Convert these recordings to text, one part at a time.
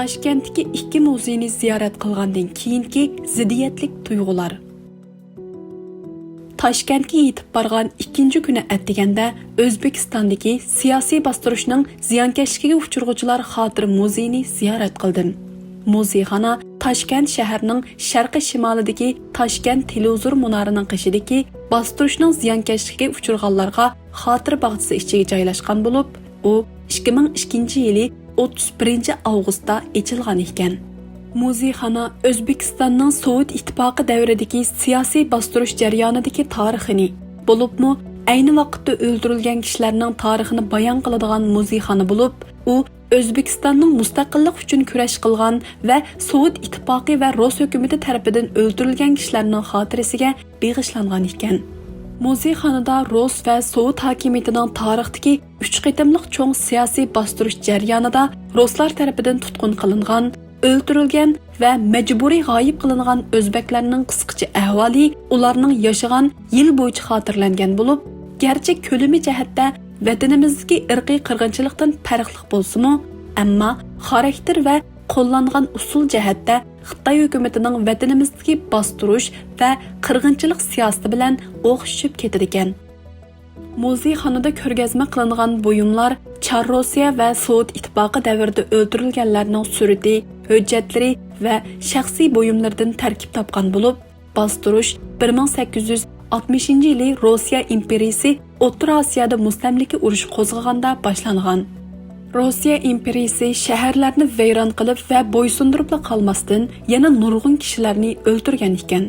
Toshkentdagi ikki muzeyni ziyorat qilgandan keyingi ziddiyatlik tuyg'ular. Toshkentga yetib borgan ikkinchi kuni atiganda O'zbekistondagi siyosiy bostirishning ziyonkashligiga uchirg'uvchilar xotir muzeyini ziyorat qildim. Muzeyxona Toshkent shahrining sharqi shimolidagi Toshkent televizor munorining qishidagi bostirishning ziyonkashligiga uchirganlarga xotir bog'chisi ichiga joylashgan bo'lib, u 2002-yili 31 avgustda ochilgan ekan. Muzeyxona O'zbekistonning Sovet ittifoqi davridagi siyosiy bostirish jarayonidagi tarixini, bo'libmi ayni vaqtda o'ldirilgan kishilarning tarixini bayon qiladigan muzeyxona bo'lib, u O'zbekistonning mustaqillik uchun kurash qilgan va Sovet ittifoqi va Rus hukumati tomonidan o'ldirilgan kishilarning xotirasiga bag'ishlangan ekan. Muzeyxonada Rus va Sovet hokimiyatining tarixdagi 3 qitimliq cho'ng siyosiy bostirish jarayonida Ruslar tomonidan tutqun qilingan, o'ldirilgan va majburiy g'oyib qilingan o'zbeklarning qisqacha ahvoli ularning yashagan yil bo'yicha xotirlangan bo'lib, garchi ko'lami jihatda vatanimizdagi irqiy qirg'inchilikdan farqli bo'lsa-mu, ammo xarakter va qo'llangan usul jihatda Xitoy hukumatining vatanimizdagi bostirish va qirg'inchilik siyosati bilan o'xshashib ketadi ekan. Muzeyxonada ko'rgazma qilingan buyumlar Char Rossiya va Sovet ittifoqi davrida o'ldirilganlarning surati, hujjatlari va shaxsiy buyumlardan tarkib topgan bo'lib, bostirish 1860-yili Rossiya imperiyasi O'rta Osiyoda mustamlika urushi qo'zg'aganda boshlangan. Rossiya imperiyasi shaharlarni vayron qilib va bo'ysundirib qolmasdan yana nurg'un kishilarni o'ldirgan ekan.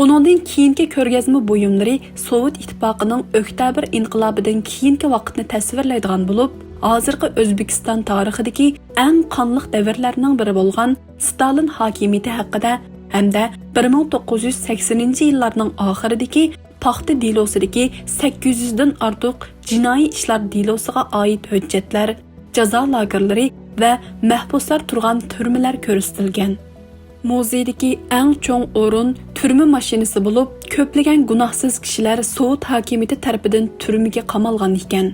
Uningdan keyingi ko'rgazma buyumlari Sovet ittifoqining oktyabr inqilobidan keyingi vaqtni tasvirlaydigan bo'lib, hozirgi O'zbekiston tarixidagi eng qonli davrlarning biri bo'lgan Stalin hokimiyati haqida hamda 1980-yillarning oxiridagi paxta delosidagi 800 dan ortiq jinoiy ishlar delosiga oid hujjatlar, jazo lagerlari va mahbuslar turgan turmalar ko'rsatilgan. Muzeydagi eng cho'ng o'rin turma mashinasi bo'lib, ko'plagan gunohsiz kishilar Sovet hokimiyati tomonidan turmaga qamalgan ekan.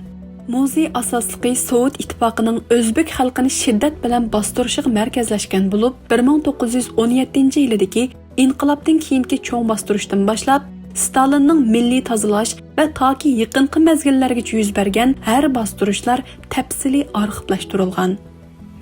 Muzey asosligi Sovet ittifoqining o'zbek xalqini shiddat bilan bostirishiga markazlashgan bo'lib, 1917-yildagi inqilobdan keyingi cho'ng bostirishdan boshlab Stalinning milliy tozalash va toki yaqinqi mezgillargacha yuz bergan har bostirishlar tafsiliy arxivlashtirilgan.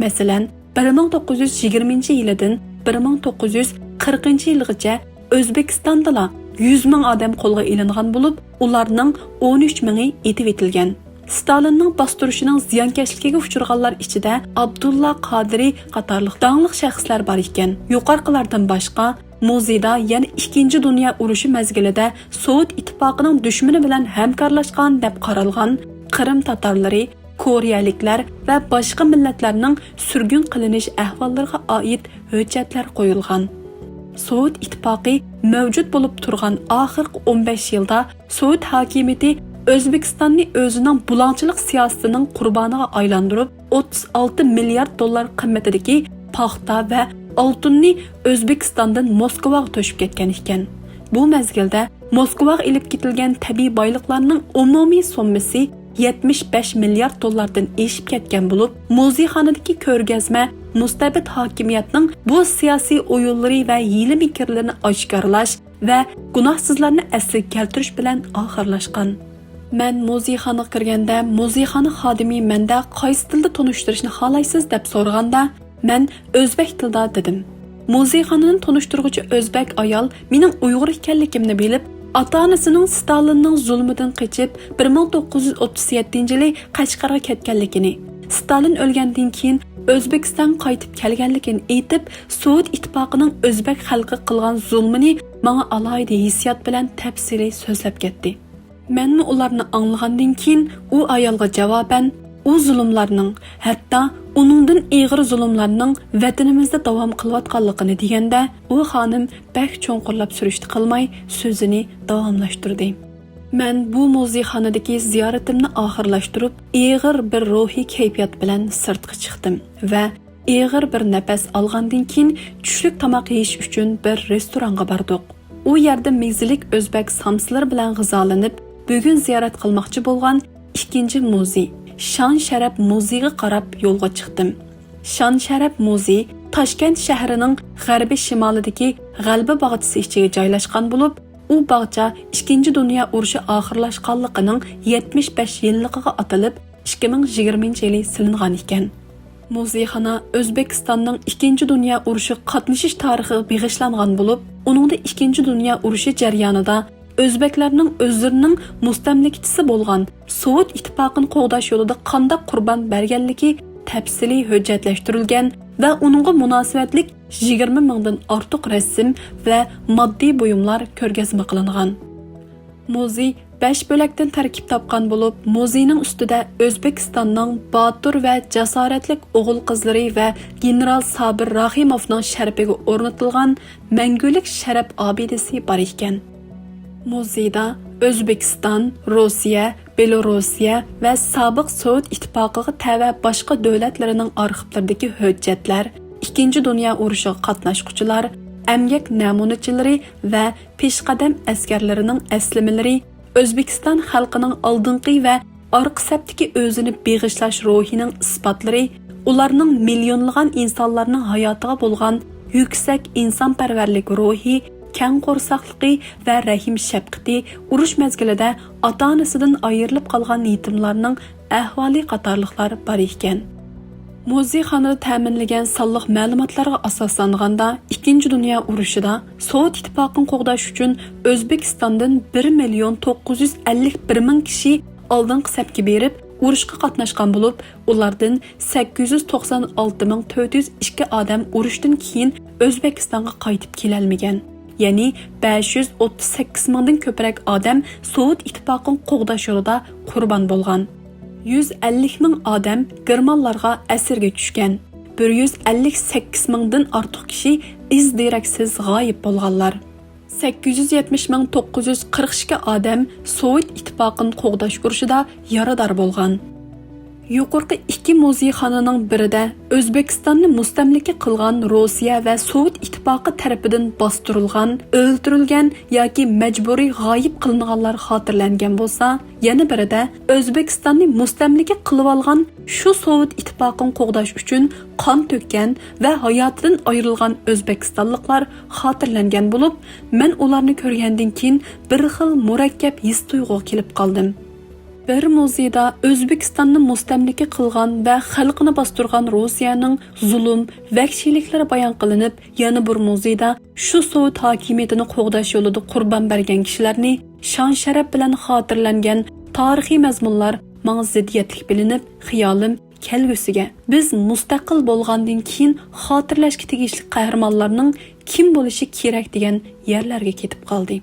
Masalan, 1920-yildan 1940-yilgacha O'zbekistonda 100 ming odam qo'lga ilingan bo'lib, ularning 13 mingi etib etilgan. Stalinning bostirishining ziyonkashligiga uchirganlar ichida Abdulla Qadiri qatorliq danglik shaxslar bor ekan. Yuqorqilardan boshqa muzeyda yana 2-dunyo urushi mezgilida Sovet ittifoqining dushmani bilan hamkorlashgan deb qaralgan Qrim tatarlari, Koreyaliklar va boshqa millatlarning surgun qilinish ahvollariga oid hujjatlar qo'yilgan. Sovet ittifoqi mavjud bo'lib turgan oxirgi 15 yilda Sovet hokimiyati O'zbekistonni o'zining bulonchilik siyosatining qurboniga aylantirib, 36 milliard dollar qimmatidagi paxta va oltinni O'zbekistondan Moskvaga to'shib ketgan ekan. Bu mezgilda Moskvaga ilib ketilgan tabiiy boyliqlarning umumiy summasi 75 milliard dollardan oshib ketgan bo'lib, muzeyxonadagi ko'rgazma mustabid hokimiyatning bu siyosiy o'yinlari va hiyla mikrlarini oshkorlash va gunohsizlarni asliga keltirish bilan oxirlashgan. Men muzeyxonaga kirganda muzeyxona xodimi menda qaysi tilda tanishtirishni xohlaysiz deb so'raganda, men o'zbek tilida dedim. Muzeyxonani tanishtiruvchi o'zbek ayol mening Uyg'ur ekanligimni bilib, ota-onasining Stalinning zulmidan qochib 1937-yili Qashqarga ketganligini, Stalin o'lgandan keyin O'zbekistonga qaytib kelganligini aytib, Sovet ittifoqining o'zbek xalqi qilgan zulmini menga alohida hissiyot bilan tafsiliy so'zlab ketdi. Menmi ularni anglagandan keyin u ayolga javoban u zulmlarning, hatto uningdan og'ir zulmlarning vatanimizda davom qilayotganligini deganda, u xonim bak cho'nqurlab surishti qilmay so'zini davomlashtirdi. Men bu muzeyxonadagi ziyoratimni oxirlashtirib, og'ir bir ruhiy kayfiyat bilan sirtga chiqdim va og'ir bir nafas olgandan keyin tushlik tomoq yeyish uchun bir restoranga bordik. U yerda mezilik o'zbek samslar bilan g'izolanib, bugun ziyorat qilmoqchi bo'lgan ikkinchi muzey, Shon Sharaf muzeyiga qarab yo'lga chiqdim. Şan Sharaf muzeyi Toshkent shahrining g'arbiy shimolidagi G'alba bog'chasi ichiga joylashgan bo'lib, u bog'cha 2 dunyo urushi oxirlashganligining 75 yilligiga atalib 2020-yili silingan ekan. Muzeyxona O'zbekistonning 2 dunyo urushi qatnashish tarixiga bag'ishlangan bo'lib, uningda 2 dunyo urushi jarayonida o'zbeklarning o'zlarining mustamlikachisi bo'lgan Sovet ittifoqini qo'g'dash yo'lida qanday qurbon berganligi tafsiliy hujjatlashtirilgan va uningga munosabatlik 20 mingdan ortiq rasm va moddiy buyumlar ko'rgazma qilingan. Muzey 5 bo'lakdan tarkib topgan bo'lib, muzeyning ustida O'zbekistonning botur va jasoratli o'g'il qizlari va general Sabir Rahimovning sharafiga o'rnatilgan mangulik sharaf obidasi bor ekan. Muzeyda O'zbekiston, Rossiya, Belorussiya va sobiq Sovet ittifoqiga tava boshqa davlatlarining arxivlaridagi hujjatlar, 2 dunyo urushiga qatnashuvchilar, emgak namunachilari va peshqadam askarlarining aslamalari, O'zbekiston xalqining oldingi va orqa safdagi o'zini beg'ishlash ruhining isbotlari, ularning millionlagan insonlarning hayotiga bo'lgan yuksak insonparvarlik ruhi, keng qo'rsaqligi va rahim shafqati, urush mezgilida ota-onasidan ayrilib qolgan yetimlarning ahvoli qatorliqlar bor ekan. Muzeyxonada ta'minlagan sonliq ma'lumotlarga asoslanganda 2 dunyo urushida Sovet ittifoqini qo'g'dash uchun O'zbekistondan 1,951,000 kishi oldingi safga berib, urushga qatnashgan bo'lib, ulardan 896,402 odam urushdan keyin O'zbekistonga qaytib kelolmagan. Ya'ni 538 mingdan ko'proq odam Sovet ittifoqini qo'g'dash yo'lida qurbon bo'lgan. 150 ming odam germanlarga asirga tushgan. 158 mingdan ortiq kishi iz deraksiz g'oyib bo'lganlar. 870,942 odam Sovet ittifoqini qo'g'dash urushida yarador bo'lgan. Yuqorqi 2 muzeyxonaning birida O'zbekistonni mustamlika qilgan Rossiya va Sovet ittifoqi tarafidan bostirilgan, o'ldirilgan yoki majburiy g'oyib qilinganlar xotirlangan bo'lsa, yana birida O'zbekistonni mustamlika qilib olgan shu Sovet ittifoqini qo'g'dash uchun qon to'kkan va hayotidan ayrilgan o'zbekistonliklar xotirlangan bo'lib, men ularni ko'rgandan keyin bir xil murakkab his tuyg'uga kelib qoldim. Bir muzeyda O'zbekistonni mustamlika qilgan va xalqini bostirgan Rossiyaning zulm, vahshiyliklari bayon qilinib, yana bir muzeyda shu Sovet hokimiyatini qo'g'dash yo'lida qurbon bergan kishilarni shon sharaf bilan xotirlangan tarixiy mazmunlar menga ziddiyatlik bilinib, xiyolim kelgusiga biz mustaqil bo'lgandan keyin xotirlashga tegishli qahramonlarning kim bo'lishi kerak degan yerlarga ketib qoldi.